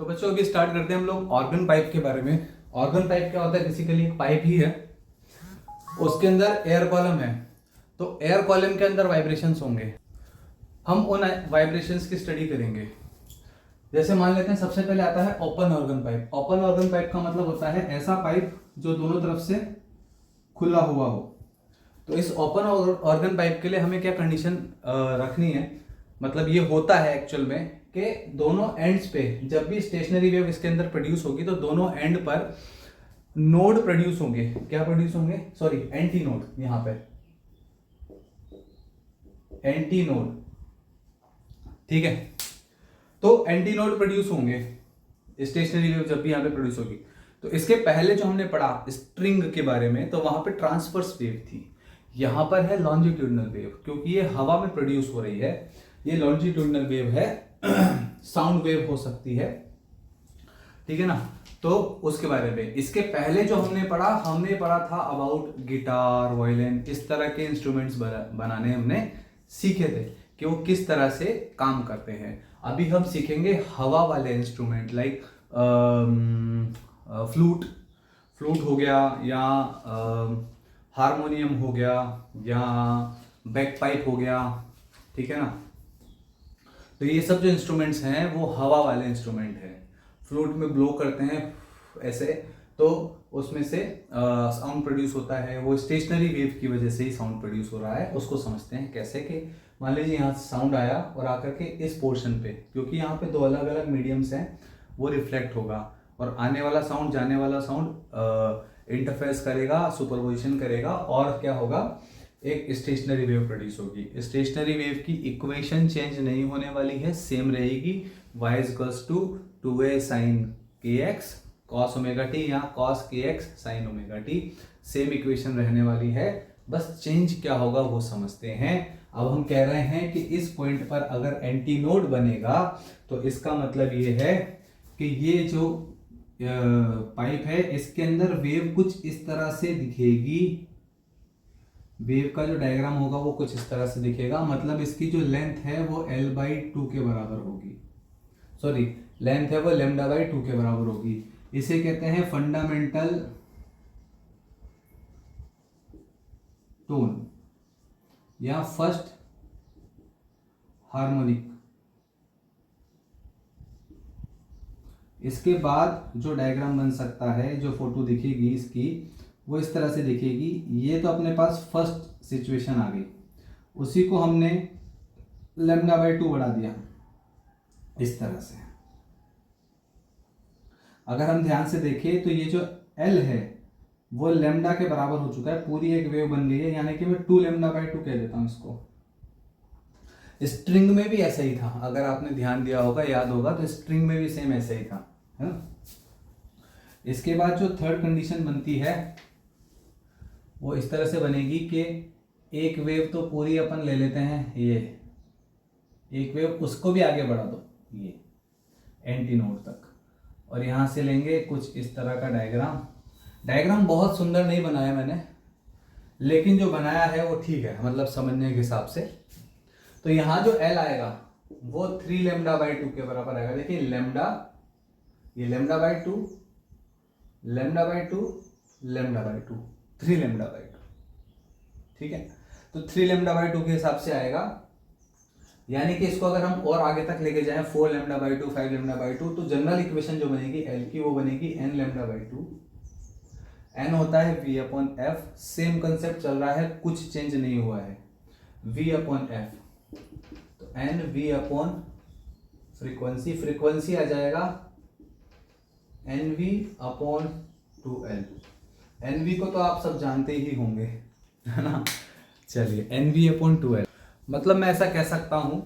तो बच्चों अभी स्टार्ट करते हैं हम लोग ऑर्गन पाइप के बारे में। ऑर्गन पाइप क्या होता है? बेसिकली एक पाइप ही है, उसके अंदर एयर कॉलम है। तो एयर कॉलम के अंदर वाइब्रेशंस होंगे, हम उन वाइब्रेशंस की स्टडी करेंगे। जैसे मान लेते हैं सबसे पहले आता है open organ pipe. Open organ pipe का मतलब होता है ऐसा पाइप जो दोनों तरफ से खुला हुआ हो। तो इस ओपन ऑर्गन पाइप के लिए हमें क्या कंडीशन रखनी है, मतलब ये होता है एक्चुअल में कि दोनों एंड्स पे जब भी स्टेशनरी वेव इसके अंदर प्रोड्यूस होगी तो दोनों एंड पर नोड प्रोड्यूस होंगे। क्या प्रोड्यूस होंगे? Sorry, anti node. यहां पे एंटी नोड, ठीक है। तो एंटी नोड प्रोड्यूस होंगे स्टेशनरी वेव जब भी यहां पे प्रोड्यूस होगी। तो इसके पहले जो हमने पढ़ा स्ट्रिंग के बारे में, तो वहां पे ट्रांसवर्स वेव थी। यहां पर है लॉन्जिट्यूडनल वेव, क्योंकि ये हवा में प्रोड्यूस हो रही है। ये लॉन्जिट्यूडनल वेव है, साउंड वेव हो सकती है, ठीक है ना। तो उसके बारे में इसके पहले जो हमने पढ़ा था अबाउट गिटार, वायलिन, इस तरह के इंस्ट्रूमेंट्स बनाने हमने सीखे थे कि वो किस तरह से काम करते हैं। अभी हम सीखेंगे हवा वाले इंस्ट्रूमेंट लाइक फ्लूट हो गया, या हारमोनियम हो गया, या बैक पाइप हो गया, ठीक है ना। तो ये सब जो इंस्ट्रूमेंट्स हैं वो हवा वाले इंस्ट्रूमेंट हैं। फ्लूट में ब्लो करते हैं ऐसे, तो उसमें से साउंड प्रोड्यूस होता है। वो स्टेशनरी वेव की वजह से ही साउंड प्रोड्यूस हो रहा है। उसको समझते हैं कैसे कि मान लीजिए यहाँ से साउंड आया और आकर के इस पोर्शन पे, क्योंकि यहाँ पे दो अलग अलग मीडियम्स हैं, वो रिफ्लेक्ट होगा और आने वाला साउंड जाने वाला साउंड इंटरफेस करेगा, सुपरपोजिशन करेगा, और क्या होगा, एक स्टेशनरी वेव प्रोड्यूस होगी। स्टेशनरी वेव की इक्वेशन चेंज नहीं होने वाली है, सेम रहेगी। y equals to 2a sin kx cos omega T या cos kx sin omega T, same equation रहने वाली है। बस चेंज क्या होगा वो समझते हैं। अब हम कह रहे हैं कि इस पॉइंट पर अगर एंटी नोड बनेगा तो इसका मतलब ये है कि ये जो पाइप है इसके अंदर वेव कुछ इस तरह से दिखेगी। वेव का जो डायग्राम होगा वो कुछ इस तरह से दिखेगा, मतलब इसकी जो लेंथ है वो l/2 के बराबर होगी। सॉरी, लेंथ है वो λ/2 के बराबर होगी। इसे कहते हैं फंडामेंटल टोन या फर्स्ट हार्मोनिक। इसके बाद जो डायग्राम बन सकता है, जो फोटो दिखेगी इसकी, वो इस तरह से दिखेगी। ये तो अपने पास फर्स्ट सिचुएशन आ गई, उसी को हमने λ/2 बढ़ा दिया इस तरह से। अगर हम ध्यान से देखें तो ये जो L है वो लैम्डा के बराबर हो चुका है, पूरी एक वेव बन गई है, यानी कि मैं 2λ/2 कह देता हूं इसको। स्ट्रिंग में भी ऐसा ही था, अगर आपने ध्यान दिया होगा, याद होगा, तो स्ट्रिंग में भी सेम ऐसा ही था, है ना। इसके बाद जो थर्ड कंडीशन बनती है वो इस तरह से बनेगी कि एक वेव तो पूरी अपन ले लेते हैं, ये एक वेव, उसको भी आगे बढ़ा दो ये एंटी नोड तक, और यहां से लेंगे कुछ इस तरह का डायग्राम बहुत सुंदर नहीं बनाया मैंने, लेकिन जो बनाया है वो ठीक है, मतलब समझने के हिसाब से। तो यहां जो L आएगा वो 3λ/2 के बराबर आएगा। देखिए लैम्डा, ये λ/2, λ/2, λ/2, 3λ/2, ठीक है। तो 3λ/2 के हिसाब से आएगा, यानी कि इसको अगर हम और आगे तक लेके जाएं 4λ/2, 5λ/2, तो जनरल इक्वेशन जो बनेगी L की वो बनेगी nλ/2। n होता है V/F, सेम कंसेप्ट चल रहा है, कुछ चेंज नहीं हुआ है, V/F। तो फ्रीक्वेंसी आ जाएगा NV/2L। NV को तो आप सब जानते ही होंगे, है ना। चलिए, NV/2L मतलब मैं ऐसा कह सकता हूं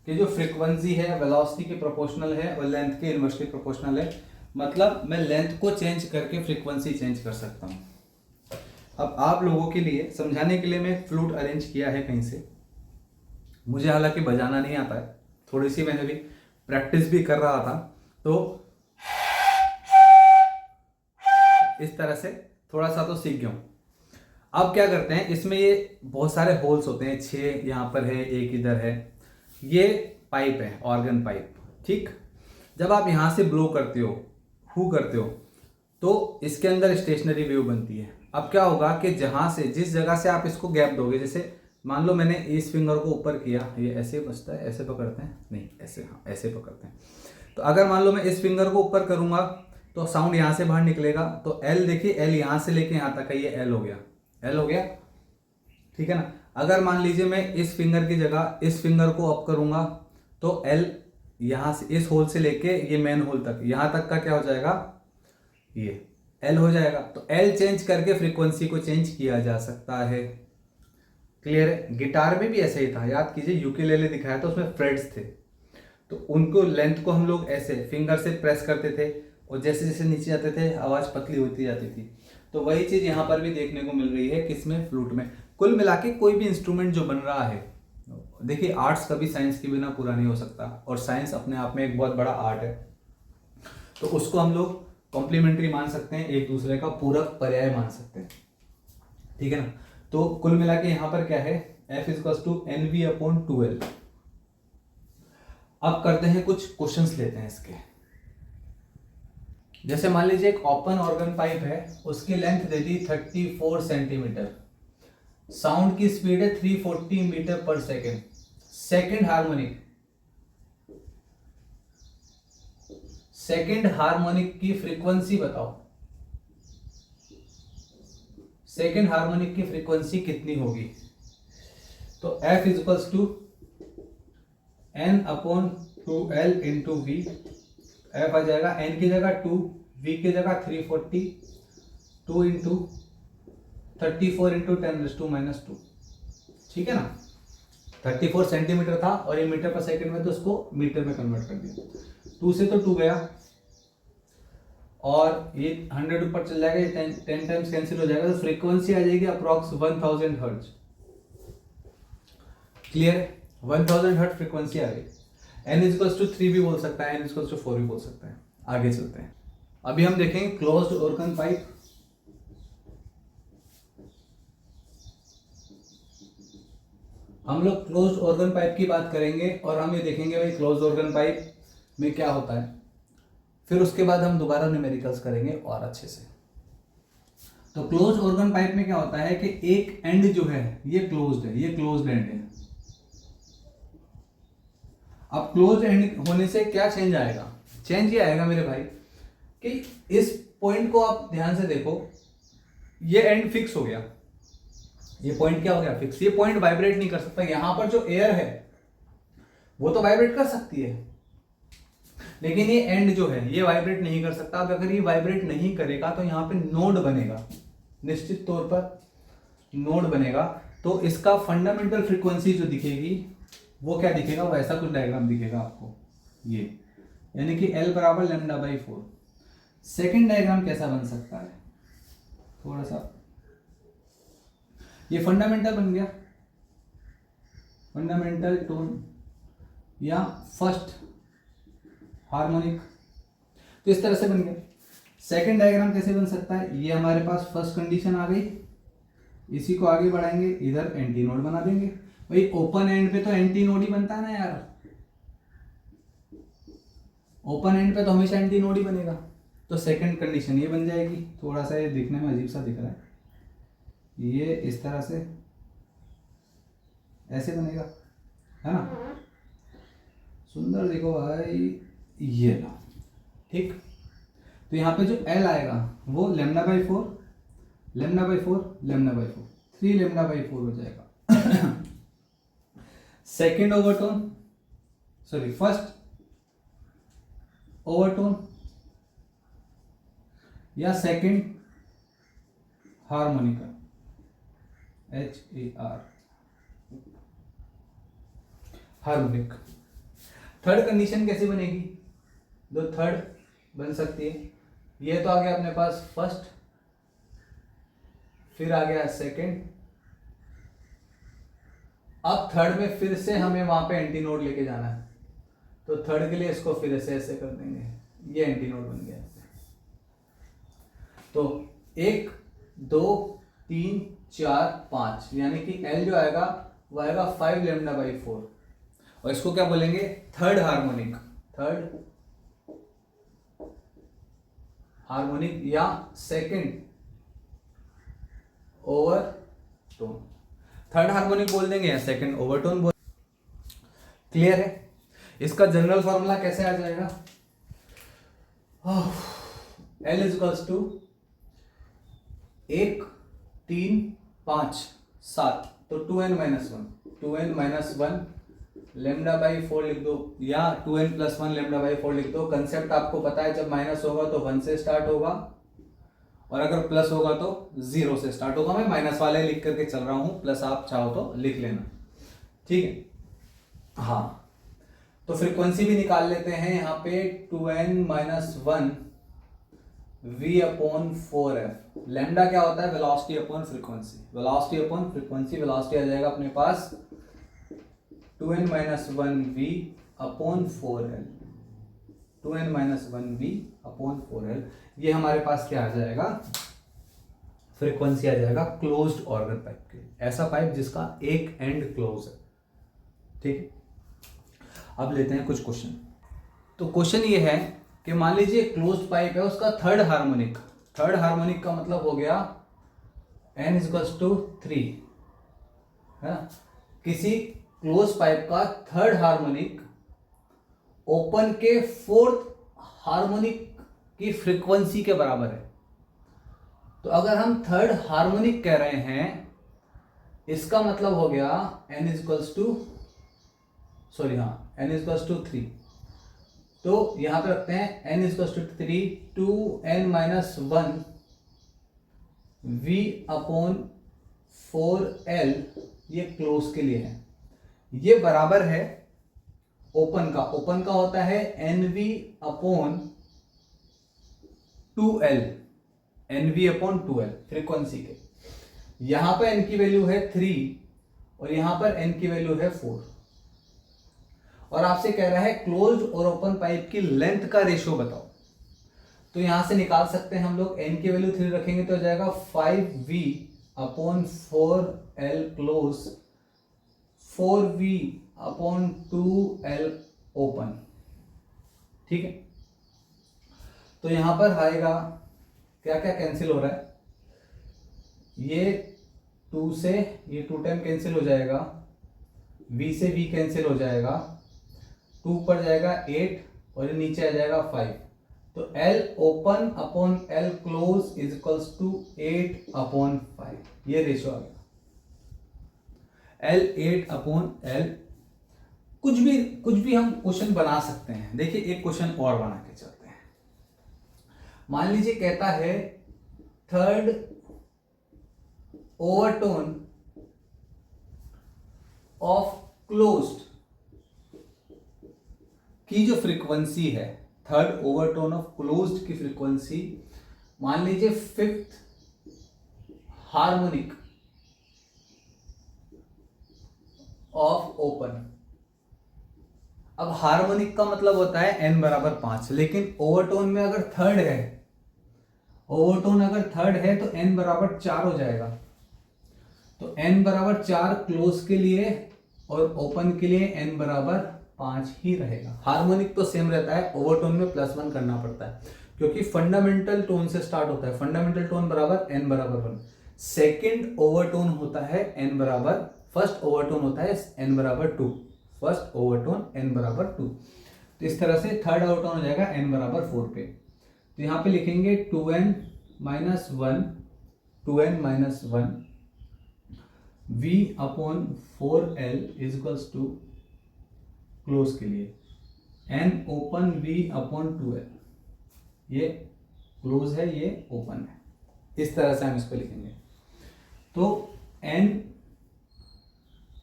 कि जो फ्रीक्वेंसी है वेलोसिटी के प्रोपोर्शनल है और लेंथ के इनवर्सली प्रोपोर्शनल है। मतलब मैं लेंथ को चेंज करके फ्रीक्वेंसी चेंज कर सकता हूं। अब आप लोगों के लिए समझाने के लिए मैं फ्लूट अरेंज किया है कहीं से। मुझे हालांकि बजाना नहीं आता है, थोड़ी सी मैंने भी प्रैक्टिस भी कर रहा था, तो इस तरह से थोड़ा सा तो सीख गया हूं। अब क्या करते हैं, इसमें ये बहुत सारे होल्स होते हैं, 6 यहाँ पर है, एक इधर है, ये पाइप है, ऑर्गन पाइप, ठीक। जब आप यहाँ से ब्लो करते हो, हु करते हो, तो इसके अंदर स्टेशनरी वेव बनती है। अब क्या होगा कि जहाँ से, जिस जगह से आप इसको गैप दोगे, जैसे मान लो मैंने इस फिंगर को ऊपर किया, ये ऐसे बचता है, ऐसे पकड़ते हैं, नहीं ऐसे, हाँ ऐसे पकड़ते हैं। तो अगर मान लो मैं इस फिंगर को ऊपर करूँगा तो साउंड यहाँ से बाहर निकलेगा, तो एल देखिए, एल यहाँ से लेके यहाँ तक है, ये एल हो गया, एल हो गया, ठीक है ना। अगर मान लीजिए मैं इस फिंगर की जगह इस फिंगर को अप करूँगा तो एल यहाँ से, इस होल से लेके ये मेन होल तक, यहाँ तक का क्या हो जाएगा, ये एल हो जाएगा। तो एल चेंज करके फ्रीक्वेंसी को चेंज किया जा सकता है। क्लियर है। गिटार में भी ऐसे ही था, याद कीजिए यूकेलेले दिखाया था, उसमें फ्रेट्स थे, तो उनको लेंथ को हम लोग ऐसे फिंगर से प्रेस करते थे और जैसे जैसे नीचे जाते थे आवाज़ पतली होती जाती थी। तो वही चीज़ यहाँ पर भी देखने को मिल रही है, किसमें, फ्लूट में। कुल मिला के कोई भी इंस्ट्रूमेंट जो बन रहा है, देखिए आर्ट्स कभी साइंस के बिना पूरा नहीं हो सकता, और साइंस अपने आप में एक बहुत बड़ा आर्ट है, तो उसको हम लोग कॉम्प्लीमेंट्री मान सकते हैं, एक दूसरे का पूरक पर्याय मान सकते हैं, ठीक है ना। तो कुल मिला के यहाँ पर क्या है, F = NV/2L। अब करते हैं कुछ क्वेश्चंस लेते हैं इसके। जैसे मान लीजिए एक ओपन ऑर्गन पाइप है, उसकी लेंथ दे दी 34 सेंटीमीटर, साउंड की स्पीड है 340 मीटर पर second, second harmonic, second harmonic की फ्रीक्वेंसी बताओ, सेकेंड हार्मोनिक की फ्रीक्वेंसी कितनी होगी। तो F = N/2L × V। F आ जाएगा N की जगह 2, V की जगह 340, 2 × 34 × 10⁻², ठीक है ना। 34 सेंटीमीटर था और ये मीटर पर सेकंड में, तो उसको मीटर में कन्वर्ट कर दिया, 2 से तो 2 गया, और ये 100 ऊपर चल जाएगा, ये 10 टाइम्स कैंसिल हो जाएगा, तो फ्रीक्वेंसी आ जाएगी अप्रॉक्स 1000 हर्ट्ज। क्लियर है, 1000 हर्ट्ज फ्रीक्वेंसी आ गई। N = 3 भी बोल सकता है, N = 4 भी बोल सकता है। आगे चलते हैं, अभी हम देखेंगे क्लोज्ड ऑर्गन पाइप। हम लोग क्लोज्ड ऑर्गन पाइप की बात करेंगे और हम ये देखेंगे भाई क्लोज्ड ऑर्गन पाइप में क्या होता है, फिर उसके बाद हम दोबारा न्यूमेरिकल्स करेंगे और अच्छे से। तो क्लोज्ड ऑर्गन पाइप में क्या होता है कि एक एंड जो है ये क्लोज्ड है, ये क्लोज्ड एंड है। अब क्लोज्ड एंड होने से क्या चेंज आएगा, चेंज ये आएगा मेरे भाई कि इस पॉइंट को आप ध्यान से देखो, ये एंड फिक्स हो गया, ये पॉइंट क्या हो गया, फिक्स। ये पॉइंट वाइब्रेट नहीं कर सकता, यहां पर जो एयर है वो तो वाइब्रेट कर सकती है, लेकिन ये एंड जो है ये वाइब्रेट नहीं कर सकता। अब अगर ये वाइब्रेट नहीं करेगा तो यहाँ पे नोड बनेगा, निश्चित तौर पर नोड बनेगा, तो इसका फंडामेंटल फ्रीक्वेंसी जो दिखेगी वो क्या दिखेगा, वो ऐसा कुछ डायग्राम दिखेगा आपको, ये यानी कि L = λ/4। सेकेंड डायग्राम कैसा बन सकता है, थोड़ा सा, ये फंडामेंटल बन गया, फंडामेंटल टोन या फर्स्ट हार्मोनिक, तो इस तरह से बन गया। सेकंड डायग्राम कैसे बन सकता है, ये हमारे पास फर्स्ट कंडीशन आ गई, इसी को आगे बढ़ाएंगे, इधर एंटी नोड बना देंगे। भाई ओपन एंड पे तो एंटी नोड ही बनता है ना यार, ओपन एंड पे तो हमेशा एंटी नोड ही बनेगा। तो सेकंड कंडीशन ये बन जाएगी, थोड़ा सा ये दिखने में अजीब सा दिख रहा है, ये इस तरह से ऐसे बनेगा, है ना, सुंदर देखो भाई, ये लो, ठीक। तो यहाँ पे जो L आएगा वो λ/4, λ/4, λ/4, 3 λ/4 हो जाएगा। Second overtone, sorry first overtone या second harmonica, HAR, harmonic. Third condition कैसे बनेगी, दो थर्ड बन सकती है, ये तो आ गया अपने पास फर्स्ट, फिर आ गया सेकंड, अब थर्ड में फिर से हमें वहां पे एंटी नोड लेके जाना है, तो थर्ड के लिए इसको फिर से ऐसे कर देंगे, ये एंटी नोड बन गया। तो 1 2 3 4 5, यानी कि L जो आएगा वो आएगा 5 λ/4, और इसको क्या बोलेंगे, थर्ड हार्मोनिक, थर्ड हार्मोनिक या सेकंड ओवरटोन। थर्ड हार्मोनिक बोल देंगे या सेकंड ओवरटोन बोल। क्लियर है? इसका जनरल फॉर्मूला कैसे आ जाएगा? L इज टू 1 3 5 7, तो 2n-1 लेमडा बाई 4 लिख दो या 2n+1 लेमडा बाई 4 लिख दो। कंसेप्ट आपको पता है, जब माइनस होगा तो 1 से स्टार्ट होगा और अगर प्लस होगा तो 0 से स्टार्ट होगा। मैं माइनस वाले लिख करके चल रहा हूं, प्लस आप चाहो तो लिख लेना, ठीक है? हाँ, तो फ्रीक्वेंसी भी निकाल लेते हैं यहाँ पे 2n-1 v/4f। लैम्डा क्या होता है? Velocity upon frequency. Velocity upon frequency, velocity आ जाएगा अपने पास 2n-1 v/4l। 2n-1 v/4l, ये हमारे पास क्या आ जाएगा? फ्रीक्वेंसी आ जाएगा क्लोज्ड ऑर्गन पाइप के। ऐसा पाइप जिसका एक एंड क्लोज है, ठीक है? अब लेते हैं कुछ क्वेश्चन। तो क्वेश्चन ये है कि मान लीजिए क्लोज्ड पाइप है, उसका थर्ड हार्मोनिक का मतलब हो गया n = 3 है ना। किसी क्लोज पाइप का थर्ड हार्मोनिक ओपन के फोर्थ हार्मोनिक की फ्रीक्वेंसी के बराबर है। तो अगर हम थर्ड हार्मोनिक कह रहे हैं, इसका मतलब हो गया n = 3। तो यहां पे रखते हैं n = 3, 2n-1 v/4l, ये क्लोज के लिए है। ये बराबर है ओपन का। ओपन का होता है nv/2l, nv/2l फ्रीक्वेंसी के। यहां पर n की वैल्यू है 3 और यहां पर n की वैल्यू है 4। और आपसे कह रहा है क्लोज्ड और ओपन पाइप की लेंथ का रेशियो बताओ। तो यहां से निकाल सकते हैं हम लोग। n की वैल्यू 3 रखेंगे तो हो जाएगा 5v/4l क्लोज, 4v/2l ओपन, ठीक है? तो यहां पर आएगा क्या क्या कैंसिल हो रहा है? ये 2 से ये 2 टाइम कैंसिल हो जाएगा, v से v कैंसिल हो जाएगा, 2 पर जाएगा 8 और ये नीचे आ जाएगा 5। तो L open upon L close is equals to 8/5, ये रेशियो आ गया। L 8/L। कुछ भी हम क्वेश्चन बना सकते हैं। देखिए एक क्वेश्चन और बना के चलते हैं। मान लीजिए कहता है थर्ड ओवरटोन ऑफ क्लोज्ड की जो फ्रीक्वेंसी है, थर्ड ओवरटोन ऑफ क्लोज्ड की फ्रीक्वेंसी, मान लीजिए फिफ्थ हार्मोनिक ऑफ ओपन। अब हार्मोनिक का मतलब होता है n = 5, लेकिन ओवरटोन में अगर थर्ड है, तो n = 4 हो जाएगा। तो n = 4 क्लोज के लिए और ओपन के लिए n = 5 ही रहेगा। हार्मोनिक तो सेम रहता है, ओवरटोन में +1 करना पड़ता है क्योंकि फंडामेंटल टोन से स्टार्ट होता है। फंडामेंटल टोन बराबर n = 1। सेकेंड ओवरटोन होता है फर्स्ट ओवरटोन होता है n = 2। First overtone n = 2। तो इस तरह से थर्ड ओवरटोन हो जाएगा n = 4 पे। तो यहां पे लिखेंगे 2n-1 v/4l is equals to close के लिए n ओपन v/2l। ये क्लोज है, ये ओपन है। इस तरह से हम इसको लिखेंगे। तो n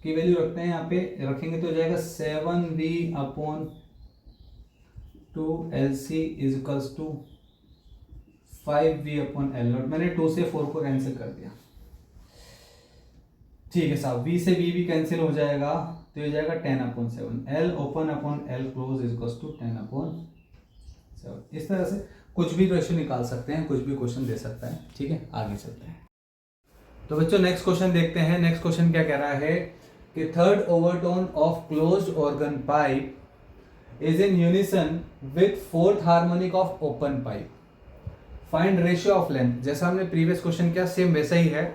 की वैल्यू रखते हैं, यहाँ पे रखेंगे तो हो जाएगा 7v/2lc is equals to 5v/L0। मैंने 2 से 4 को कैंसिल कर दिया, ठीक है साहब। v से v भी कैंसिल हो जाएगा तो ये जाएगा 10/7। L open upon L close is equals to 10/7। इस तरह से कुछ भी रेशियो निकाल सकते हैं, कुछ भी क्वेश्चन दे सकता है, ठीक है? आगे चलते हैं। तो बच्चों नेक्स्ट क्वेश्चन देखते हैं। नेक्स्ट क्वेश्चन क्या कह रहा है कि third overtone of closed organ pipe is in unison with fourth harmonic of open pipe. Find ratio of length. जैसा हमने प्रीवियस क्वेश्चन किया सेम वैसा ही है।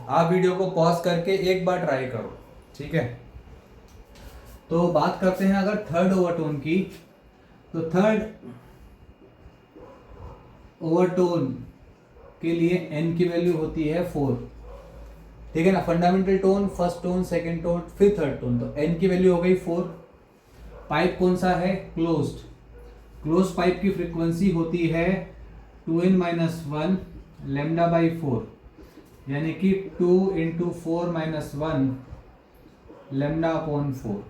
आप वीडियो को पॉज करके एक बार ट्राई करो, ठीक है। तो बात करते हैं अगर थर्ड ओवरटोन की, तो थर्ड ओवरटोन के लिए n की वैल्यू होती है 4, ठीक है ना। Fundamental tone, first tone, second tone, फिर थर्ड टोन, तो n की वैल्यू हो गई 4। पाइप कौन सा है? क्लोज्ड। क्लोज पाइप की फ्रीक्वेंसी होती है 2n-1 लैम्डा बाई 4, यानी कि 2 × 4-1 लैम्डा अपॉन 4,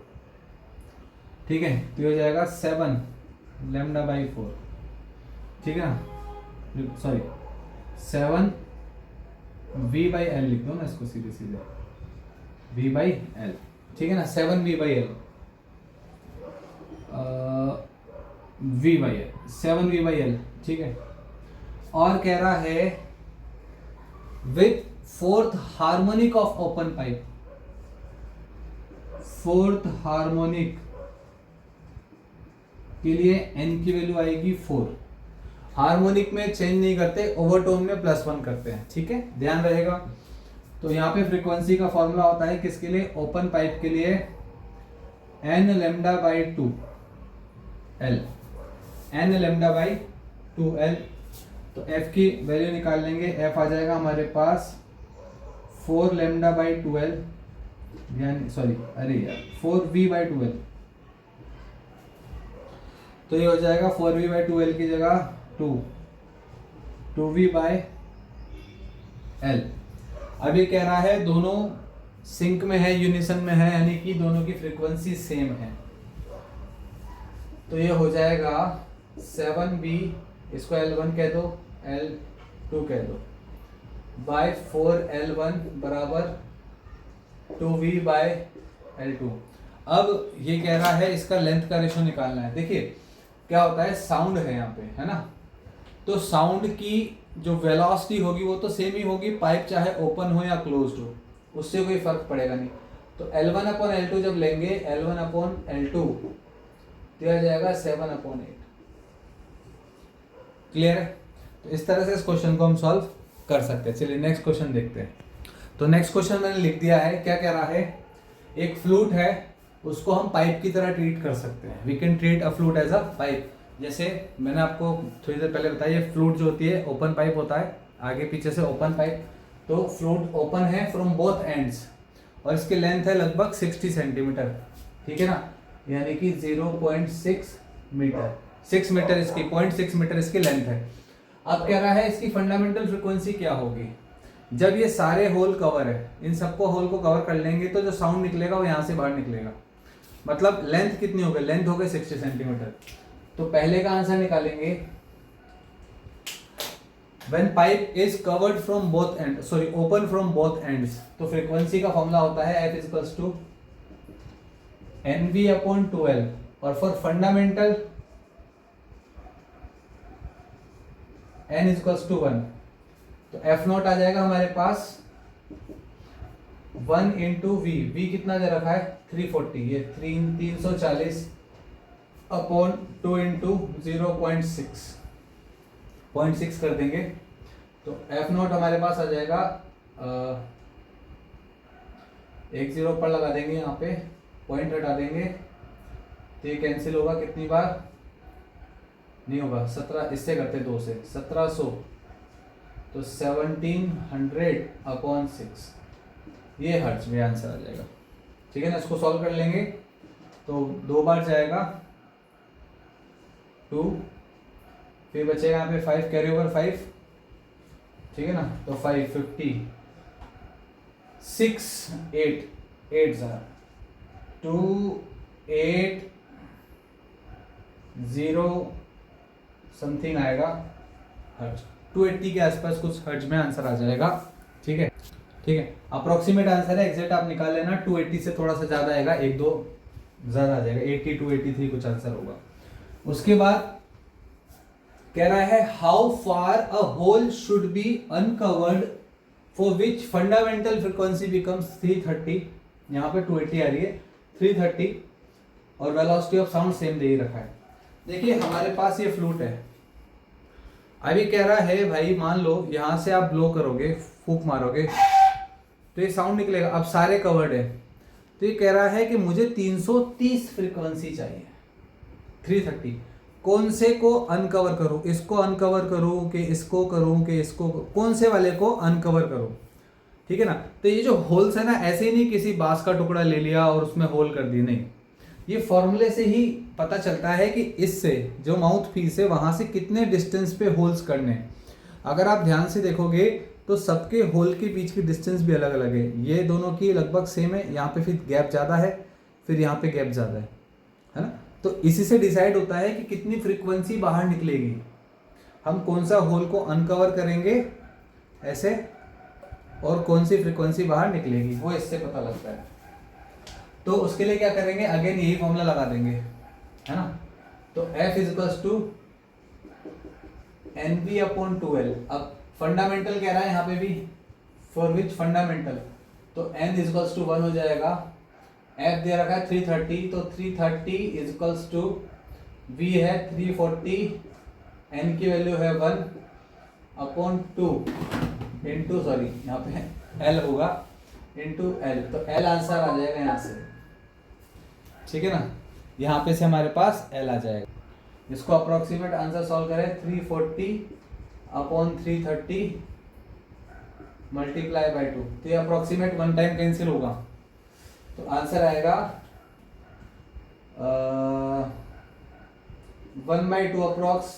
ठीक है। तो ये हो जाएगा 7 लैम्डा बाई 4, ठीक है ना। सॉरी 7 v/l लिख दो ना इसको सीधे सीधे, v/l, ठीक है ना। 7 v/l, v/l 7 v/l, ठीक है। और कह रहा है with fourth harmonic of open pipe, fourth harmonic के लिए n की वैल्यू आएगी 4। हार्मोनिक में चेंज नहीं करते, ओवरटोन में +1 करते हैं, ठीक है, ध्यान रहेगा। तो यहाँ पे फ्रीक्वेंसी का फॉर्मूला होता है किसके लिए? ओपन पाइप के लिए n λ/2l, n λ/2l। तो f की वैल्यू निकाल लेंगे, f आ जाएगा हमारे पास 4 λ/2l, यानी सॉरी अरे यार 4v/2l। तो ये हो जाएगा 4v/2l की जगह 2v/l। अब ये कह रहा है दोनों सिंक में है, यूनिसन में है, यानी कि दोनों की फ्रीक्वेंसी सेम है। तो ये हो जाएगा 7v, इसको L1 कह दो, L2 कह दो, बाय 4L1 बराबर 2v/L2। अब ये कह रहा है इसका लेंथ का रेशो निकालना है। देखिए क्या होता है, साउंड है यहाँ पे, है ना, तो साउंड की जो वेलोसिटी होगी वो तो सेम ही होगी, पाइप चाहे ओपन हो या क्लोज्ड हो, उससे कोई फर्क पड़ेगा नहीं। तो L1/L2 जब लेंगे, L1/L2 दिया जाएगा 7/8। क्लियर है? तो इस तरह से इस क्वेश्चन को हम सॉल्व कर सकते हैं। चलिए नेक्स्ट क्वेश्चन देखते हैं। तो नेक्स्ट क्वेश्चन मैंने लिख दिया है। क्या कह रहा है? एक फ्लूट है, उसको हम पाइप की तरह ट्रीट कर सकते हैं। We can treat a flute as a pipe. जैसे मैंने आपको थोड़ी देर पहले बताया, फ्लूट जो होती है ओपन पाइप होता है, आगे पीछे से ओपन पाइप। तो फ्लूट ओपन है फ्रॉम बोथ एंड्स और इसकी लेंथ है लगभग 60 सेंटीमीटर, ठीक है ना, यानी कि 0.6 मीटर, 6 मीटर इसकी, 0.6 मीटर इसकी लेंथ है। अब कह रहा है इसकी फंडामेंटल फ्रीक्वेंसी क्या होगी। जब ये सारे होल कवर है, इन सबको होल को कवर कर लेंगे तो जो साउंड निकलेगा वो यहाँ से बाहर निकलेगा। मतलब लेंथ कितनी हो गई? लेंथ हो गई 60 सेंटीमीटर। तो पहले का आंसर निकालेंगे, when pipe is covered from both ends, sorry open from both ends, तो फ्रीक्वेंसी का फॉर्मूला होता है F इक्वल्स टू NV/2L, और for fundamental N equals to 1। तो F0 आ जाएगा हमारे पास 1 × V। V कितना दे रखा है? 340, ये 340 अपॉन 2 × 0.6 कर देंगे। तो F0 हमारे पास आ जाएगा, एक जीरो पर लगा देंगे, यहाँ पे पॉइंट हटा देंगे तो ये कैंसिल होगा। कितनी बार? नहीं होगा, 17, इससे करते 2 से 1700, तो 1700/6, ये हर्ट्ज में आंसर आ जाएगा, ठीक है ना। इसको सॉल्व कर लेंगे तो 2 बार जाएगा 2, फिर बचेगा यहाँ पे 5, कैरी ओवर 5, ठीक है ना। तो 550, 6 8 8 280 समथिंग आएगा हर्ट्ज, 280 के आसपास कुछ हर्ट्ज में आंसर आ जाएगा, ठीक है, ठीक है। अप्रोक्सीमेट आंसर है, एग्जैक्ट आप निकाल लेना। 280 से थोड़ा सा ज्यादा आएगा, 1-2 ज्यादा आ जाएगा, 82 83 कुछ आंसर होगा। उसके बाद कह रहा है how far a hole should be uncovered for which fundamental frequency becomes 330। यहाँ पे 280 आ रही है, 330, और वेलोसिटी ऑफ साउंड सेम दे ही रखा है। देखिए हमारे पास ये फ्लूट है, अभी कह रहा है भाई, मान लो यहाँ से आप ब्लो करोगे, फूक मारोगे तो ये साउंड निकलेगा, अब सारे कवर्ड है। तो ये कह रहा है कि मुझे 330 फ्रीक्वेंसी चाहिए, 330। कौन से को अनकवर करूं, इसको अनकवर करूं कि इसको करूं कि इसको, कौन से वाले को अनकवर करूं, ठीक है ना। तो ये जो होल्स है ना, ऐसे ही नहीं किसी बांस का टुकड़ा ले लिया और उसमें होल कर दी, नहीं, ये फॉर्मूले से ही पता चलता है कि इससे जो माउथ पीस है वहां से कितने डिस्टेंस पे होल्स करने हैं। अगर आप ध्यान से देखोगे तो सबके होल के बीच की डिस्टेंस भी अलग अलग है, ये दोनों की लगभग सेम है, यहाँ पे फिर गैप ज़्यादा है, फिर यहाँ पे गैप ज़्यादा है ना। तो इसी से डिसाइड होता है कि कितनी फ्रीक्वेंसी बाहर निकलेगी, हम कौन सा होल को अनकवर करेंगे ऐसे, और कौन सी फ्रीक्वेंसी बाहर निकलेगी, वो इससे पता लगता है। तो उसके लिए क्या करेंगे, अगेन यही फॉर्मूला लगा देंगे, है ना। तो F इज टू NV/2L। अब फंडामेंटल कह रहा है यहाँ पे भी, फॉर विच फंडामेंटल, तो N इज 1 हो जाएगा, F दे रखा है 330, तो 330 इज टू V है 340, N की वैल्यू है 1/2 इंटू, सॉरी यहाँ पे L होगा, इंटू L, तो L आंसर आ जाएगा यहाँ से, ठीक है ना। यहाँ पे से हमारे पास L आ जाएगा। इसको अप्रोक्सीमेट आंसर सॉल्व करें, 340/330 मल्टीप्लाई बाई 2, तो ये अप्रोक्सीमेट 1 टाइम कैंसिल होगा, तो आंसर आएगा 1/2 अप्रोक्स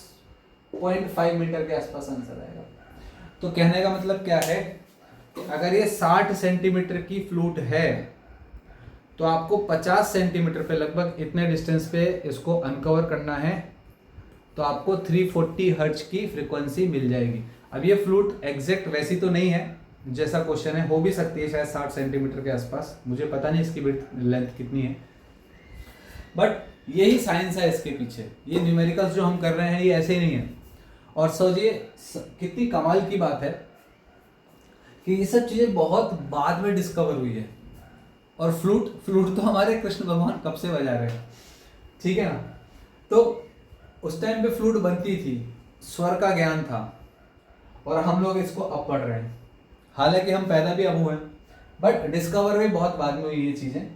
0.5 मीटर के आसपास आंसर आएगा। तो कहने का मतलब क्या है, अगर ये 60 सेंटीमीटर की फ्लूट है तो आपको 50 सेंटीमीटर पे, लगभग इतने डिस्टेंस पे इसको अनकवर करना है, तो आपको 340 हर्ट्ज की फ्रीक्वेंसी मिल जाएगी। अब ये फ्लूट एग्जैक्ट वैसी तो नहीं है जैसा क्वेश्चन है, हो भी सकती है शायद 60 सेंटीमीटर के आसपास, मुझे पता नहीं इसकी लेंथ कितनी है, बट यही साइंस है इसके पीछे। ये न्यूमेरिकल्स जो हम कर रहे हैं ये ऐसे ही नहीं है। और सोचिए कितनी कमाल की बात है कि ये सब चीजें बहुत बाद में डिस्कवर हुई है, और फ्लूट तो हमारे कृष्ण भगवान कब से बजा रहे हैं, ठीक है ना। तो उस टाइम पे फ्लूट बनती थी, स्वर का ज्ञान था, और हम लोग इसको अब पढ़ रहे हैं, हालांकि हम पैदा भी अब हुए, बट डिस्कवर भी बहुत बाद में हुई ये चीजें,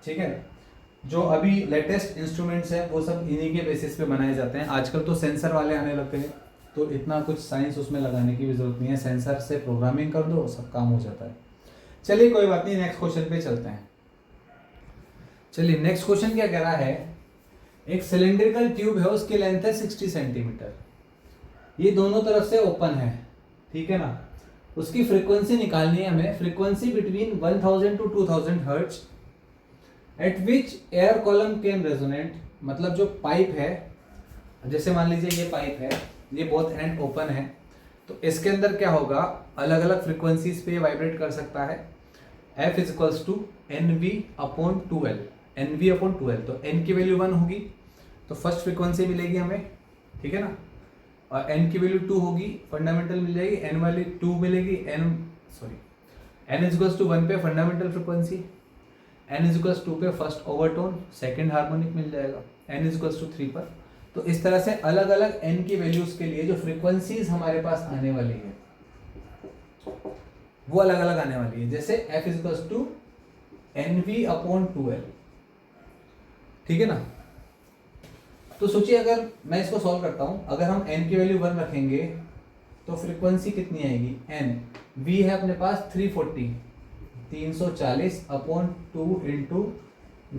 ठीक है। जो अभी लेटेस्ट इंस्ट्रूमेंट्स हैं वो सब इन्हीं के बेसिस पे बनाए जाते हैं। आजकल तो सेंसर वाले आने लगते हैं, तो इतना कुछ साइंस उसमें लगाने की भी जरूरत नहीं है, सेंसर से प्रोग्रामिंग कर दो सब काम हो जाता है। चलिए कोई बात नहीं, नेक्स्ट क्वेश्चन पे चलते हैं। चलिए नेक्स्ट क्वेश्चन क्या कह रहा है, एक सिलेंड्रिकल ट्यूब है, उसकी लेंथ है 60 सेंटीमीटर, ये दोनों तरफ से ओपन है, ठीक है ना। उसकी फ्रीक्वेंसी निकालनी है हमें, frequency between 1000 to 2000 hertz, eight which air column can resonate. मतलब जो पाइप है, जैसे मान लीजिए ये पाइप है, ये बोथ एंड ओपन है, तो इसके अंदर क्या होगा, अलग अलग फ्रीक्वेंसीज पे वाइब्रेट कर सकता है। F is equals to NV/2L, NV/2L, तो N की वैल्यू 1 होगी तो फर्स्ट फ्रीक्वेंसी मिलेगी हमें, ठीक है ना, और N की वैल्यू 2 होगी, फंडामेंटल मिल जाएगी, N वाली 2 मिलेगी, N इज इक्वल्स टू 1 पे fundamental frequency, N is equals 2 पे फर्स्ट ओवरटोन, सेकंड हार्मोनिक मिल जाएगा, N इज इक्वल्स टू 3 पर। तो इस तरह से अलग अलग N की वैल्यूज के लिए जो फ्रीक्वेंसीज हमारे पास आने वाली है वो अलग अलग आने वाली है। जैसे F is equals to NV/2L, ठीक है ना। तो सोचिए अगर मैं इसको सॉल्व करता हूं, अगर हम N की वैल्यू 1 रखेंगे तो फ्रीक्वेंसी कितनी आएगी, N, V है अपने पास 340/2 इंटू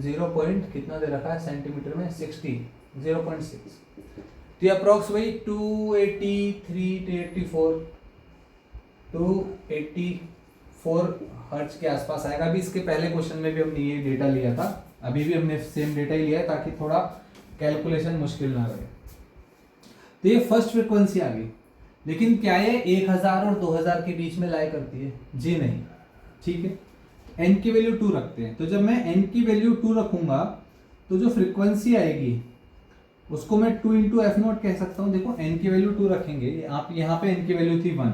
0 पॉइंट कितना दे रखा है सेंटीमीटर में, 60, 0.6, तो अप्रोक्स वही 284 हर्ट्ज के आसपास आएगा। अभी इसके पहले क्वेश्चन में भी हमने ये डेटा लिया था, अभी भी हमने सेम डेटा ही लिया है ताकि थोड़ा कैलकुलेशन मुश्किल ना लगे। तो ये फर्स्ट फ्रीक्वेंसी आ गई, लेकिन क्या ये 1000 और 2000 के बीच में लाई करती है, जी नहीं, ठीक है। N की वैल्यू 2 रखते हैं, तो जब मैं N की वैल्यू 2 रखूंगा तो जो फ्रीक्वेंसी आएगी उसको मैं 2 इंटू F0 कह सकता हूं। देखो N की वैल्यू 2 रखेंगे, आप यहाँ पे N की वैल्यू थी 1,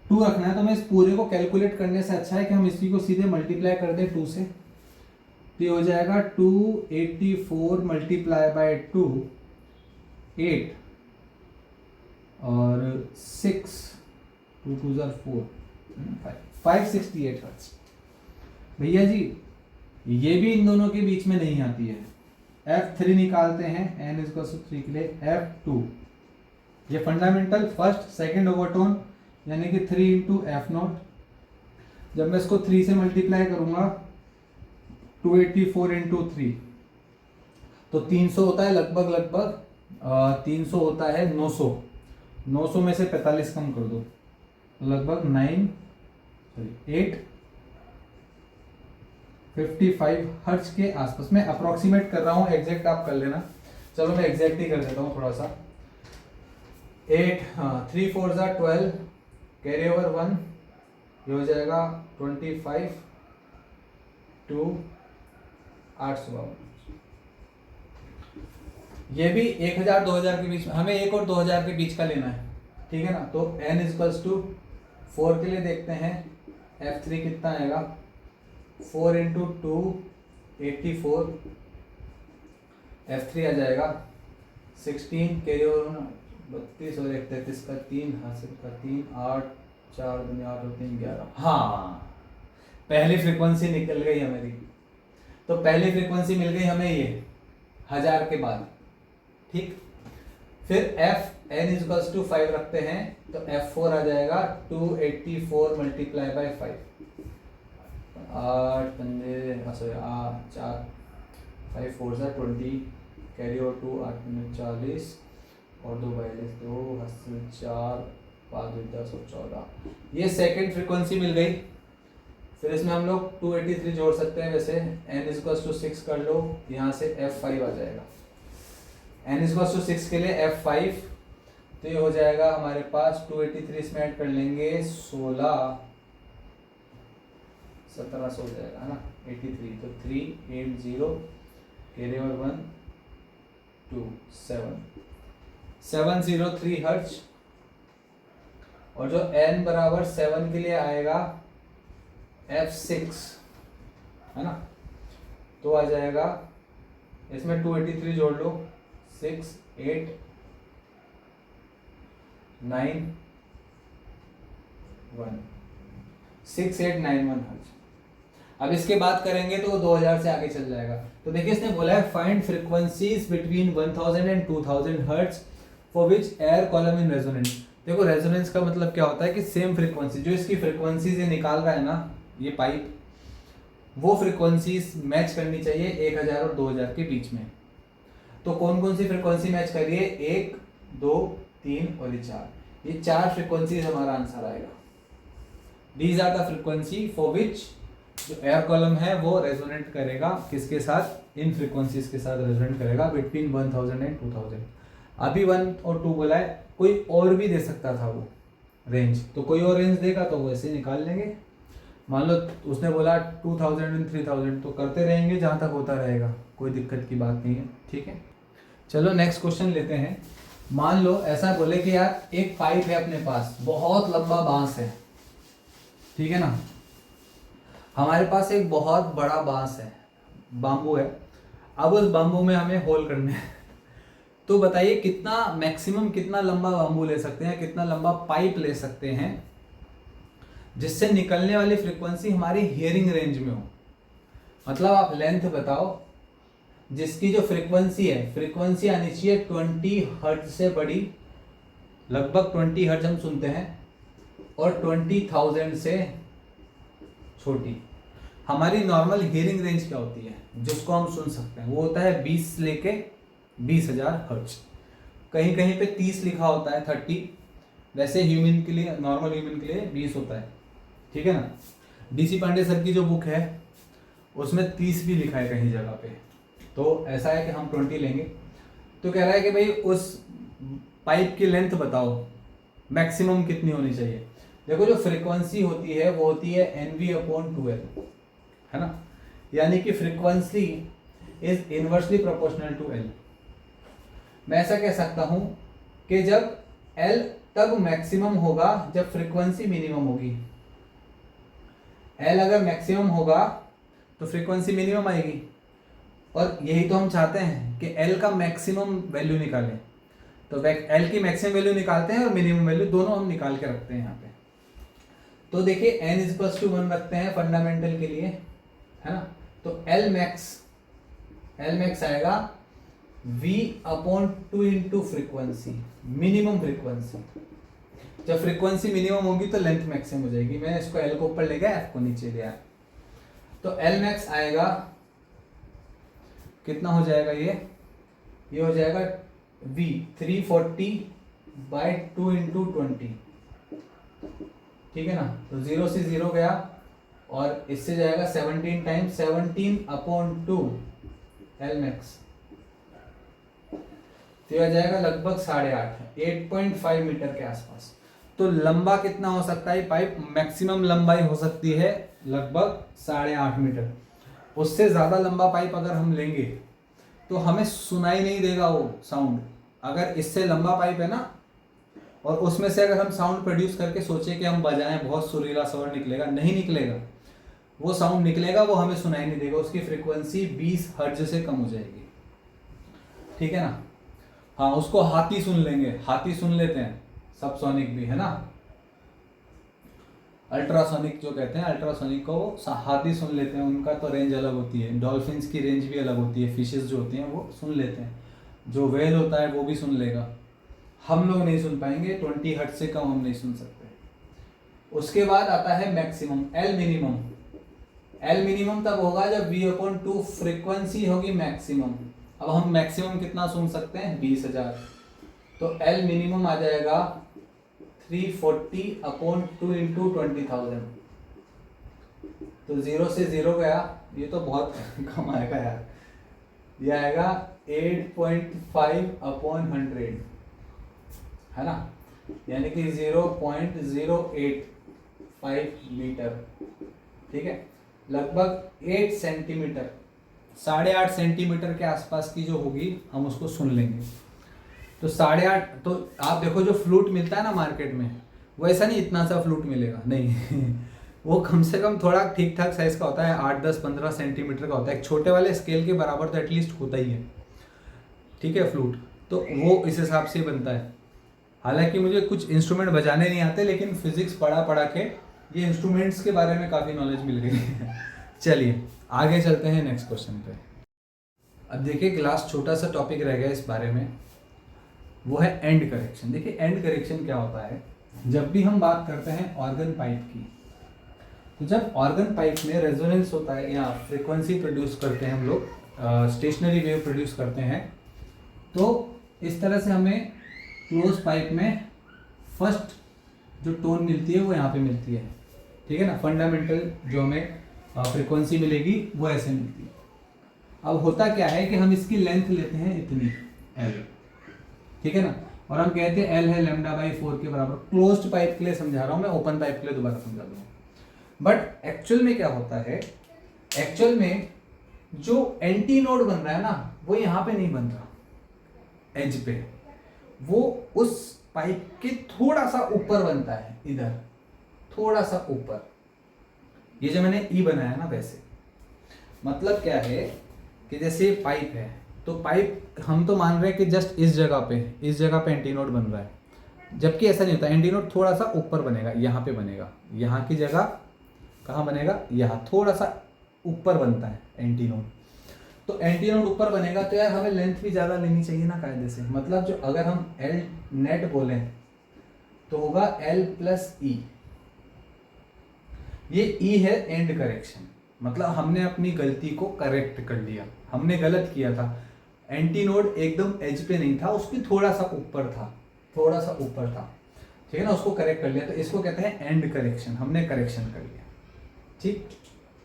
2 रखना है, तो मैं इस पूरे को कैलकुलेट करने से अच्छा है कि हम इसी को सीधे मल्टीप्लाई कर दें 2 से, तो ये हो जाएगा 284 मल्टीप्लाई बाय 2, 8, और 6 2 2 4 568 हर्ट्ज। भैया जी ये भी इन दोनों के बीच में नहीं आती है। F3 निकालते हैं n = 3 के लिए। F2 ये फंडामेंटल फर्स्ट सेकंड ओवरटोन यानी कि 3 × F0। जब मैं इसको 3 से मल्टीप्लाई करूंगा 284 × 3 तो 300 होता है लगभग 300 होता है 900। 900 में से 45 कम कर दो लगभग 855 हर्ट्ज के आसपास। मैं अप्रोक्सीमेट कर रहा हूँ, एग्जैक्ट आप कर लेना। चलो मैं एग्जैक्ट ही कर देता हूँ थोड़ा सा। 3 4 12 कैरी ओवर 1 ये हो जाएगा 25 2 800। ये भी 1000 2000 के बीच में, हमें 1 और 2000 के बीच का लेना है, ठीक है ना। तो n = 4 के लिए देखते हैं F3 कितना आएगा। 4 × 2 84 F3 आ जाएगा 16 कैरी ओवर 32 और 33 का 3 हासिल का 3 8 4 2 8 और 3 11। हाँ पहली फ्रीक्वेंसी निकल गई हमारी। तो पहली फ्रीक्वेंसी मिल गई हमें ये 1000 के बाद, ठीक। फिर n = 5 रखते हैं तो F4 आ जाएगा 284 × 5 8 पंजे 4 5 4 20 कैरी ओवर 2 8 40 और 2 42 2 हासिल 4 5 10 और 14। ये सेकंड फ्रीक्वेंसी मिल गई। फिर इसमें हम लोग 283 जोड़ सकते हैं। वैसे n = 6 कर लो, यहाँ से F5 आ जाएगा। n = 6 के लिए F5 तो ये हो जाएगा हमारे पास 283 इसमें ऐड कर लेंगे 16 1700 हो जाएगा, है ना। 83 तो 380 कैरी ओवर 1 2 703 हर्ट्ज। और जो n = 7 के लिए आएगा F6, है ना। तो आ जाएगा इसमें 283 जोड़ लो 6 8 9 1 6891 हर्ट्ज। अब इसके बाद करेंगे तो 2000 से आगे चल जाएगा। तो देखिए इसने बोला है find frequencies between 1000 and 2000 hertz for which air column in resonance. देखो रेजोनेंस का मतलब क्या होता है कि सेम फ्रीक्वेंसी जो इसकी फ्रीक्वेंसी से निकाल रहा है ना ये पाइप, वो फ्रीक्वेंसीज मैच करनी चाहिए 1000 और 2000 के बीच में। तो कौन कौन सी फ्रीक्वेंसी मैच कर रही है? 1 2 3 और ये 4। ये 4 फ्रीक्वेंसीज हमारा आंसर आएगा। These are the frequency for which जो एयर कॉलम है वो रेजोनेट करेगा किसके साथ? इन फ्रीक्वेंसीज के साथ रेजोनेट करेगा बिटवीन 1000 एंड 2000। अभी 1 और 2 बोला है, कोई और भी दे सकता था वो रेंज, तो कोई और रेंज देगा तो वैसे निकाल लेंगे। मान लो उसने बोला 2000 एंड 3000 तो करते रहेंगे जहाँ तक होता रहेगा, कोई दिक्कत की बात नहीं है, ठीक है। चलो नेक्स्ट क्वेश्चन लेते हैं। मान लो ऐसा बोले कि यार एक पाइप है अपने पास, बहुत लंबा बांस है, ठीक है ना। हमारे पास एक बहुत बड़ा बांस है, बाम्बू है। अब उस बाम्बू में हमें होल करने हैं। तो बताइए कितना मैक्सिमम कितना लंबा बाम्बू ले सकते हैं, कितना लंबा पाइप ले सकते हैं जिससे निकलने वाली फ्रीक्वेंसी हमारी हियरिंग रेंज में हो। मतलब आप लेंथ बताओ जिसकी जो फ्रीक्वेंसी है, फ्रीक्वेंसी आनी चाहिए 20 हर्ट्ज से बड़ी, लगभग 20 हर्ट्ज हम सुनते हैं, और 20,000 से छोटी। हमारी नॉर्मल हियरिंग रेंज क्या होती है जिसको हम सुन सकते हैं? वो होता है 20 से लेके 20,000 हर्ट्ज। कहीं कहीं पे 30 लिखा होता है, 30। वैसे ह्यूमन के लिए, नॉर्मल ह्यूमन के लिए 20 होता है, ठीक है ना। डीसी पांडे सर की जो बुक है उसमें 30 भी लिखा है कहीं जगह पे। तो ऐसा है कि हम 20 लेंगे। तो कह रहा है कि भाई उस पाइप की लेंथ बताओ मैक्सिमम कितनी होनी चाहिए। देखो जो फ्रीक्वेंसी होती है वो होती है NV/2L, है ना। यानी कि frequency is inversely proportional to L। मैं ऐसा कह सकता हूं कि जब L तब मैक्सिमम होगा जब फ्रीक्वेंसी मिनिमम होगी। L अगर मैक्सिमम होगा तो फ्रीक्वेंसी मिनिमम आएगी, और यही तो हम चाहते हैं कि L का मैक्सिमम वैल्यू निकालें। तो एल की मैक्सिमम वैल्यू निकालते हैं और मिनिमम वैल्यू दोनों हम निकाल के रखते हैं यहाँ पे। तो देखिए एन इज प्लस टू 1 रखते हैं फंडामेंटल के लिए, है ना। तो एल मैक्स आएगा v upon 2 into frequency, minimum frequency. जब फ्रिक्वेंसी मिनिमम होगी तो लेंथ मैक्सिमम हो जाएगी। मैं इसको एल को ऊपर ले गया, एफ को नीचे लिया। तो एल मैक्स आएगा, कितना हो जाएगा ये हो जाएगा v 340 बाई 2 इंटू 20, ठीक है ना। तो 0 से 0 गया और इससे जाएगा 17 टाइम्स 17 अपॉन 2 एल मैक्स, तो यह जाएगा लगभग 8.5 मीटर के आसपास। तो लंबा कितना हो सकता है पाइप? मैक्सिमम लंबाई हो सकती है लगभग 8.5 मीटर। उससे ज़्यादा लंबा पाइप अगर हम लेंगे तो हमें सुनाई नहीं देगा वो साउंड। अगर इससे लंबा पाइप है ना और उसमें से अगर हम साउंड प्रोड्यूस करके सोचे कि हम बजाएं, बहुत सुरीला साउंड निकलेगा, नहीं निकलेगा। वो साउंड निकलेगा, वो हमें सुनाई नहीं देगा, उसकी फ्रीक्वेंसी 20 हर्ट्ज से कम हो जाएगी, ठीक है ना। हाँ, उसको हाथी सुन लेंगे, हाथी सुन लेते हैं, सबसोनिक भी है ना, अल्ट्रासोनिक जो कहते हैं, अल्ट्रासोनिक को हाथी सुन लेते हैं, उनका तो रेंज अलग होती है। डॉल्फिन्स की रेंज भी अलग होती है, फिशेस जो होती हैं वो सुन लेते हैं, जो वेल होता है वो भी सुन लेगा। हम लोग नहीं सुन पाएंगे, 20 हर्ट्ज से कम हम नहीं सुन सकते। उसके बाद आता है maximum, L minimum. L minimum तब होगा जब v/2 फ्रीक्वेंसी होगी मैक्सिमम। अब हम मैक्सिमम कितना सुन सकते हैं? 20,000। तो एल मिनिमम आ जाएगा 340 अपॉन 2 इंटू 20,000। तो 0 से 0 गया, ये तो बहुत कम आएगा यार, ये आएगा 8.5 अपॉन 100, है ना, यानी कि 0.085 मीटर, ठीक है। लगभग 8 सेंटीमीटर, 8.5 सेंटीमीटर के आसपास की जो होगी हम उसको सुन लेंगे। तो 8.5, तो आप देखो जो फ्लूट मिलता है ना मार्केट में, वो ऐसा नहीं इतना सा फ्लूट मिलेगा, नहीं वो कम से कम थोड़ा ठीक ठाक साइज का होता है, 8, 10, 15 सेंटीमीटर का होता है। एक छोटे वाले स्केल के बराबर तो एटलीस्ट होता ही है, ठीक है, फ्लूट। तो वो इस हिसाब से बनता है। हालांकि मुझे कुछ इंस्ट्रूमेंट बजाने नहीं आते, लेकिन फिजिक्स पढ़ा के ये इंस्ट्रूमेंट्स के बारे में काफ़ी नॉलेज मिल गई है। चलिए आगे चलते हैं नेक्स्ट क्वेश्चन पे। अब देखिए लास्ट छोटा सा टॉपिक रह गया इस बारे में, वो है एंड करेक्शन। देखिए एंड करेक्शन क्या होता है? जब भी हम बात करते हैं ऑर्गन पाइप की, तो जब ऑर्गन पाइप में रेजोनेंस होता है या फ्रीक्वेंसी प्रोड्यूस करते हैं हम लोग, स्टेशनरी वेव प्रोड्यूस करते हैं, तो इस तरह से हमें क्लोज पाइप में फर्स्ट जो टोन मिलती है वो यहाँ पे मिलती है, ठीक है ना। फंडामेंटल जो हमें फ्रीक्वेंसी मिलेगी वो ऐसे मिलती है। अब होता क्या है कि हम इसकी लेंथ लेते हैं इतनी L, ठीक है ना, और हम कहते हैं L है λ/4 के बराबर। क्लोज्ड पाइप के लिए समझा रहा हूँ मैं, ओपन पाइप के लिए दोबारा समझा दूंगा। बट एक्चुअल में क्या होता है, एक्चुअल में जो एंटी नोड बन रहा है ना, वो यहाँ पे नहीं बन रहा एज पे, वो उस पाइप के थोड़ा सा ऊपर बनता है, इधर थोड़ा सा ऊपर। ये जो मैंने ई बनाया ना, वैसे मतलब क्या है कि जैसे पाइप है, तो पाइप हम तो मान रहे हैं कि जस्ट इस जगह पे एंटी नोड बन रहा है, जबकि ऐसा नहीं होता। एंटी नोड थोड़ा सा ऊपर बनेगा, यहाँ पे बनेगा, यहाँ की जगह कहाँ बनेगा, यहाँ थोड़ा सा ऊपर बनता है एंटी नोड। तो एंटी नोड ऊपर बनेगा तो यार हमें लेंथ भी ज़्यादा लेनी चाहिए ना कायदे से। मतलब जो अगर हम एल नेट बोलें तो होगा L प्लस ई। ये ई है एंड करेक्शन, मतलब हमने अपनी गलती को करेक्ट कर लिया। हमने गलत किया था, एंटी नोड एकदम एज पे नहीं था, उसकी थोड़ा सा ऊपर था, थोड़ा सा ऊपर था, ठीक है ना, उसको करेक्ट कर लिया। तो इसको कहते हैं एंड करेक्शन, हमने करेक्शन कर लिया, ठीक,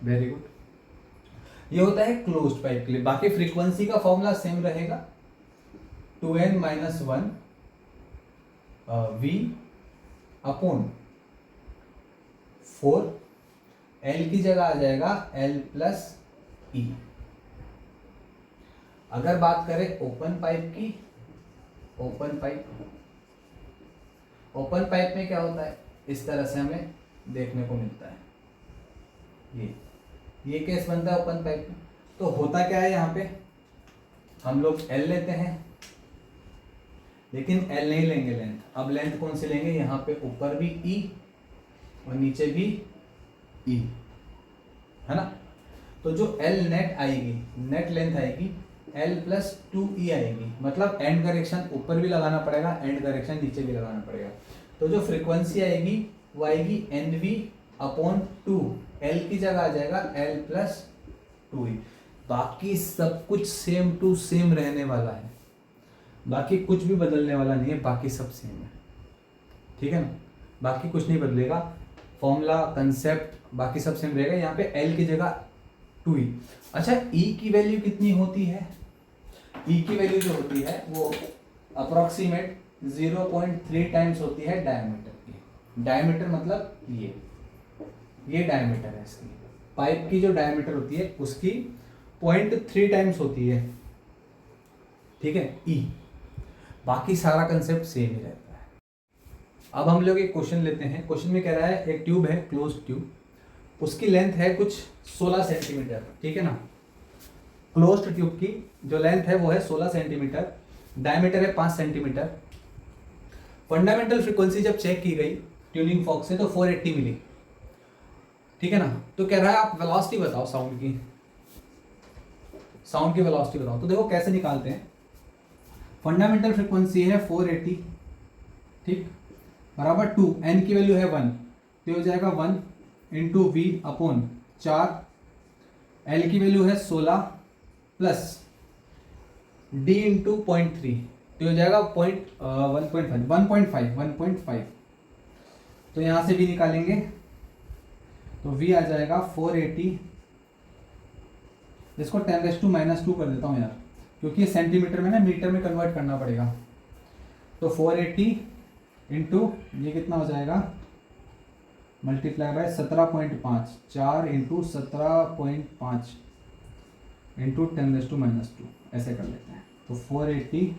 वेरी गुड। ये होता है क्लोज्ड पाइप के लिए। बाकी फ्रीक्वेंसी का फॉर्मूला सेम रहेगा, 2n - 1 v अपॉन 4, L की जगह आ जाएगा L प्लस ई। अगर बात करें ओपन पाइप की, ओपन पाइप में क्या होता है, इस तरह से हमें देखने को मिलता है। ये केस बनता है ओपन पाइप में। तो होता क्या है, यहाँ पे हम लोग L लेते हैं, लेकिन एल नहीं लेंगे लेंथ। अब लेंथ कौन सी लेंगे, यहाँ पे ऊपर भी ई और नीचे भी ई, है ना। तो जो एल नेट आएगी, नेट लेंथ आएगी एल प्लस 2e आएगी, मतलब एंड करेक्शन ऊपर भी लगाना पड़ेगा, एंड करेक्शन नीचे भी लगाना पड़ेगा। तो जो फ्रीक्वेंसी आएगी वो आएगी NV/2, एल की जगह आ जाएगा एल प्लस 2e। बाकी सब कुछ सेम टू सेम रहने वाला है, बाकी कुछ भी बदलने वाला नहीं है, बाकी सब सेम है, ठीक है ना। बाकी कुछ नहीं बदलेगा, फॉर्मूला कंसेप्ट बाकी सब सेम रहेगा। यहाँ पे एल की जगह 2e। अच्छा, ई की वैल्यू कितनी होती है, ई की वैल्यू जो होती है वो अप्रोक्सीमेट 0.3 टाइम्स होती है डायमीटर की। डायमीटर मतलब ये डायमीटर है इसकी, पाइप की जो डायमीटर होती है उसकी 0.3 टाइम्स होती है, ठीक है, ई। बाकी सारा कंसेप्ट सेम ही रहता है। अब हम लोग एक क्वेश्चन लेते हैं। क्वेश्चन में कह रहा है एक ट्यूब है, क्लोज ट्यूब, उसकी लेंथ है कुछ 16 सेंटीमीटर, ठीक है ना। क्लोज्ड ट्यूब की जो लेंथ है वो है 16 सेंटीमीटर, डायमीटर है 5 सेंटीमीटर। फंडामेंटल फ्रीक्वेंसी जब चेक की गई ट्यूनिंग फॉर्क से तो 480 मिली, ठीक है ना। तो कह रहा है आप वेलोसिटी बताओ साउंड की, साउंड की वेलोसिटी बताओ। तो देखो कैसे निकालते हैं। फंडामेंटल फ्रीक्वेंसी है 480, ठीक, बराबर 2, एन की वैल्यू है 1, तो हो जाएगा 1 इंटू वी अपॉन 4, एल की वैल्यू है 16 प्लस डी इंटू 0.3, तो हो जाएगा 1.5। तो यहाँ से भी निकालेंगे तो v आ जाएगा 480, इसको 10⁻² कर देता हूँ यार, क्योंकि ये सेंटीमीटर में ना मीटर में कन्वर्ट करना पड़ेगा। तो 480 इंटू ये कितना हो जाएगा, मल्टीप्लाई बाय 17.5, 4 इंटू 17.5 इंटू 10⁻², ऐसे कर लेते हैं। तो 480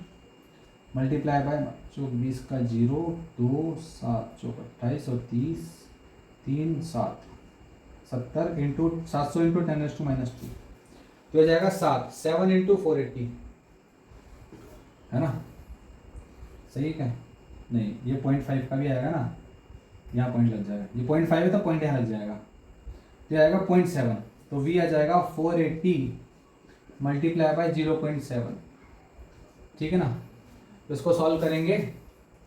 मल्टीप्लाई बाय 20 का 0, 2 7 चौक 28 और 30 3 7 70 इंटू 700 इंटू 10⁻², तो हो जाएगा 7 इंटू 480, है ना। सही है, नहीं ये 0.5 का भी आएगा ना, यहाँ पॉइंट लग जाएगा, ये 0.5 है तो पॉइंट यहाँ लग जाएगा, तो आएगा 0.7। तो v आ जाएगा 480 मल्टीप्लाई बाय 0.7, ठीक है ना। तो इसको सॉल्व करेंगे,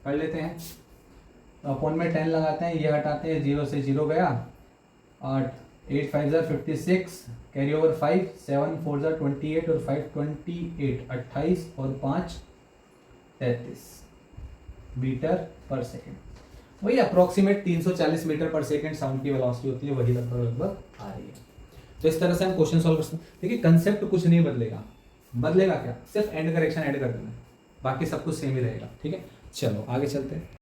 कर लेते हैं। तो अपॉन में 10 लगाते हैं, ये हटाते हैं, 0 से 0 गया, 8 8 5 56, कैरी ओवर 5, 7 4 28 और 5 28, 28 और 5 33 मीटर पर सेकेंड। वही अप्रोक्सीमेट 340 मीटर पर सेकेंड साउंड की वेलोसिटी होती है, वही लगभग आ रही है। तो इस तरह से हम क्वेश्चन सॉल्व कर सकते हैं। देखिए कंसेप्ट कुछ नहीं बदलेगा, बदलेगा क्या, सिर्फ एंड करेक्शन ऐड कर देना, बाकी सब कुछ सेम ही रहेगा, ठीक है। चलो आगे चलते हैं।